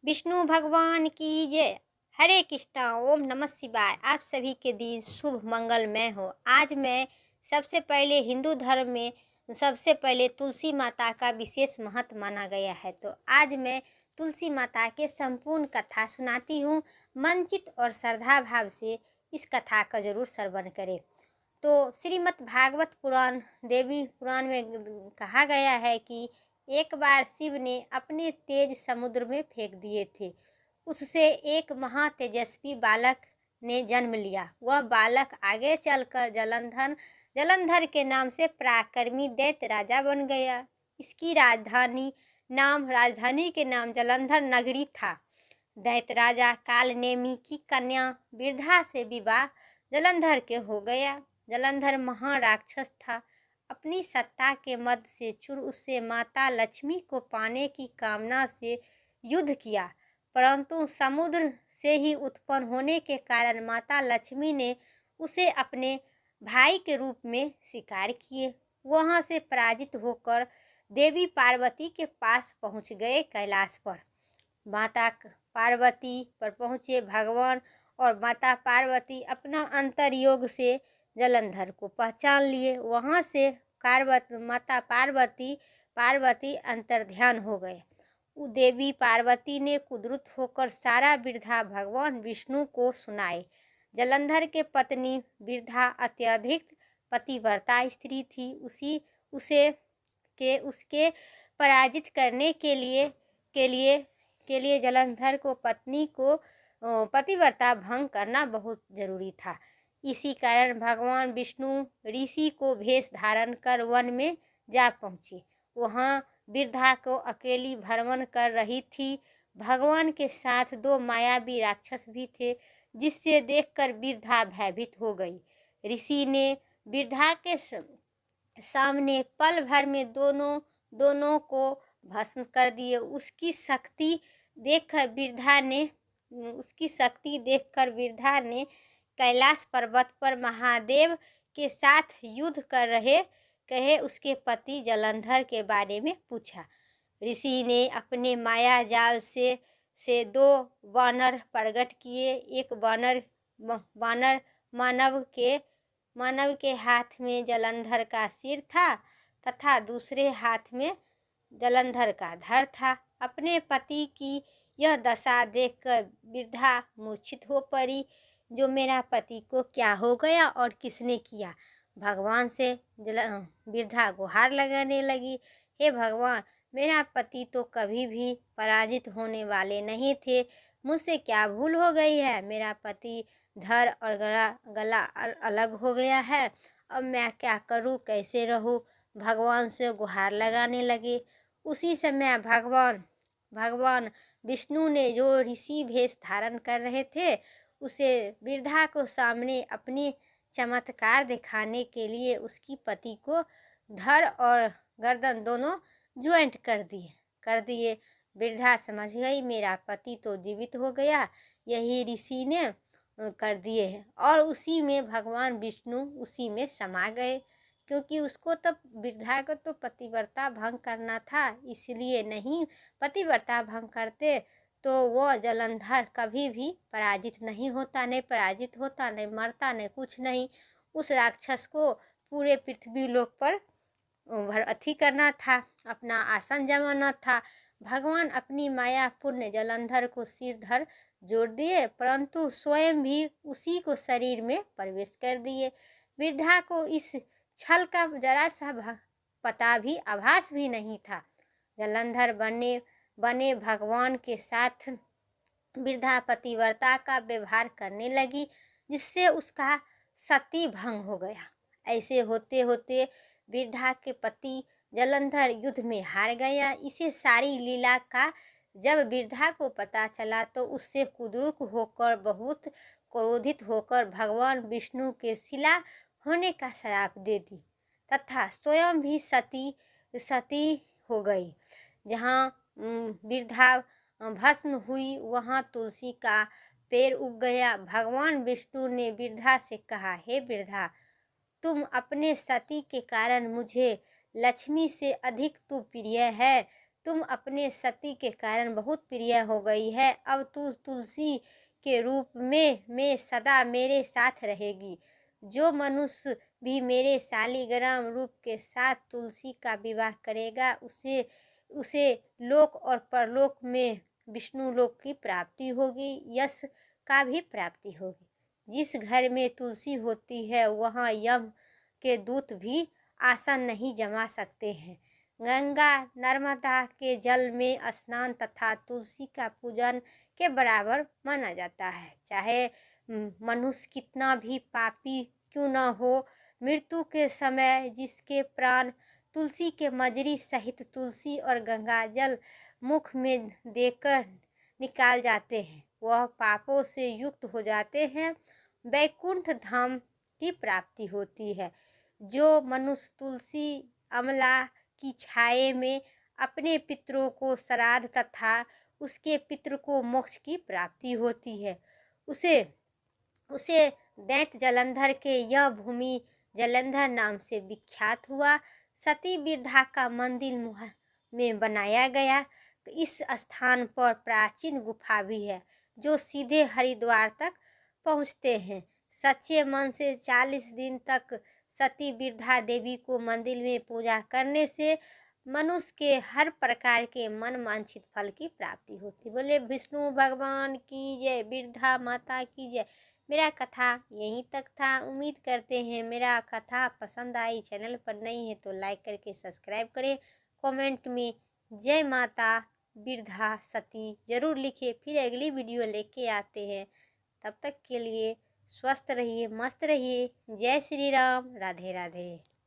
विष्णु भगवान की जय। हरे कृष्णा, ओम नमः शिवाय। आप सभी के दिन शुभ मंगलमय हो। आज मैं सबसे पहले हिंदू धर्म में सबसे पहले तुलसी माता का विशेष महत्व माना गया है, तो आज मैं तुलसी माता के संपूर्ण कथा सुनाती हूँ। मनचित और श्रद्धा भाव से इस कथा का जरूर श्रवण करें। तो श्रीमद् भागवत पुराण देवी पुराण में कहा गया है कि एक बार शिव ने अपने तेज समुद्र में फेंक दिए थे। उससे एक महातेजस्वी बालक ने जन्म लिया। वह बालक आगे चलकर जलंधर के नाम से पराक्रमी दैत्य राजा बन गया। इसकी राजधानी के नाम जलंधर नगरी था। दैत्य राजा कालनेमी की कन्या बिरधा से विवाह जलंधर के हो गया। जलंधर महाराक्षस था। अपनी सत्ता के मद से उससे माता लक्ष्मी को पाने की कामना से युद्ध किया, परंतु समुद्र से ही उत्पन्न होने के कारण माता लक्ष्मी ने उसे अपने भाई के रूप में स्वीकार किए। वहां से पराजित होकर देवी पार्वती के पास पहुंच गए कैलाश पर। माता पार्वती पर पहुँचे भगवान और माता पार्वती अपना अंतर्योग से जलंधर को पहचान लिए। वहाँ से माता पार्वती अंतर्ध्यान हो गए। देवी पार्वती ने क्रुद्ध होकर सारा बिरधा भगवान विष्णु को सुनाए। जलंधर के पत्नी बिरधा अत्यधिक पतिव्रता स्त्री थी। उसके पराजित करने के लिए जलंधर को पत्नी को पतिव्रता भंग करना बहुत जरूरी था। इसी कारण भगवान विष्णु ऋषि को भेष धारण कर वन में जा पहुँचे। वहाँ बिरधा को अकेली भ्रमण कर रही थी। भगवान के साथ दो मायावी राक्षस भी थे, जिससे देखकर बिरधा भयभीत हो गई। ऋषि ने बिरधा के सामने पल भर में दोनों को भस्म कर दिए। उसकी शक्ति देखकर बिरधा ने कैलाश पर्वत पर महादेव के साथ युद्ध कर रहे कहे उसके पति जलंधर के बारे में पूछा। ऋषि ने अपने माया जाल से दो वानर प्रकट किए। एक वानर मानव के हाथ में जलंधर का सिर था तथा दूसरे हाथ में जलंधर का धड़ था। अपने पति की यह दशा देखकर बिरधा मूर्छित हो पड़ी। जो मेरा पति को क्या हो गया और किसने किया? भगवान से बिरधा गुहार लगाने लगी। हे भगवान, मेरा पति तो कभी भी पराजित होने वाले नहीं थे। मुझसे क्या भूल हो गई है? मेरा पति धड़ और गला अलग हो गया है। अब मैं क्या करूं, कैसे रहूं? भगवान से गुहार लगाने लगे। उसी समय भगवान विष्णु ने जो ऋषि भेष धारण कर रहे थे उसे बिरधा को सामने अपनी चमत्कार दिखाने के लिए उसकी पति को धड़ और गर्दन दोनों ज्वाइंट कर दिए। बिरधा समझ गई मेरा पति तो जीवित हो गया, यही ऋषि ने कर दिए हैं। और उसी में भगवान विष्णु उसी में समा गए, क्योंकि उसको तो बिरधा को तो पतिव्रता भंग करना था, इसलिए नहीं पतिव्रता भंग करते तो वो जलंधर कभी भी पराजित नहीं होता, नहीं मरता, नहीं कुछ नहीं। उस राक्षस को पूरे पृथ्वी लोक पर करना था, अपना आसन जमाना था। भगवान अपनी माया पुण्य जलंधर को सिर धर जोड़ दिए, परंतु स्वयं भी उसी को शरीर में प्रवेश कर दिए। बिरधा को इस छल का जरा सा आभास भी नहीं था। जलंधर बने भगवान के साथ बिरधा पतिव्रता का व्यवहार करने लगी, जिससे उसका सती भंग हो गया। ऐसे होते होते बिरधा के पति जलंधर युद्ध में हार गया। इसे सारी लीला का जब बिरधा को पता चला तो उससे बहुत क्रोधित होकर भगवान विष्णु के शिला होने का श्राप दे दी तथा स्वयं भी सती हो गई। जहाँ बिरधा भस्म हुई वहाँ तुलसी का पेड़ उग गया। भगवान विष्णु ने बिरधा से कहा, हे बिरधा, तुम अपने सती के कारण मुझे लक्ष्मी से अधिक तू प्रिय है, तुम अपने सती के कारण बहुत प्रिय हो गई है। अब तू तुलसी के रूप में सदा मेरे साथ रहेगी। जो मनुष्य भी मेरे शालिग्राम रूप के साथ तुलसी का विवाह करेगा उसे उसे लोक और परलोक में विष्णु लोक की प्राप्ति होगी, यश का भी प्राप्ति होगी। जिस घर में तुलसी होती है वहाँ यम के दूत भी आसन नहीं जमा सकते हैं। गंगा नर्मदा के जल में स्नान तथा तुलसी का पूजन के बराबर माना जाता है। चाहे मनुष्य कितना भी पापी क्यों न हो, मृत्यु के समय जिसके प्राण तुलसी के मजरी सहित तुलसी और गंगा जल मुख में देकर निकाल जाते हैं, वह पापों से युक्त हो जाते हैं, वैकुंठ धाम की प्राप्ति होती है। जो मनुष्य तुलसी अमला की छाये में अपने पितरों को श्राद्ध तथा उसके पितृ को मोक्ष की प्राप्ति होती है, उसे दैत्य जलंधर के यह भूमि जलंधर नाम से विख्यात हुआ। सती बिरधा का मंदिर में बनाया गया। इस स्थान पर प्राचीन गुफा भी है जो सीधे हरिद्वार तक पहुँचते हैं। सच्चे मन से 40 दिन तक सती बिरधा देवी को मंदिर में पूजा करने से मनुष्य के हर प्रकार के मन वांछित फल की प्राप्ति होती। बोले विष्णु भगवान की जय, बिरधा माता की जय। मेरा कथा यहीं तक था। उम्मीद करते हैं मेरा कथा पसंद आई। चैनल पर नहीं है तो लाइक करके सब्सक्राइब करें। कमेंट में जय माता बिरधा सती जरूर लिखिए। फिर अगली वीडियो लेके आते हैं। तब तक के लिए स्वस्थ रहिए, मस्त रहिए। जय श्री राम, राधे राधे।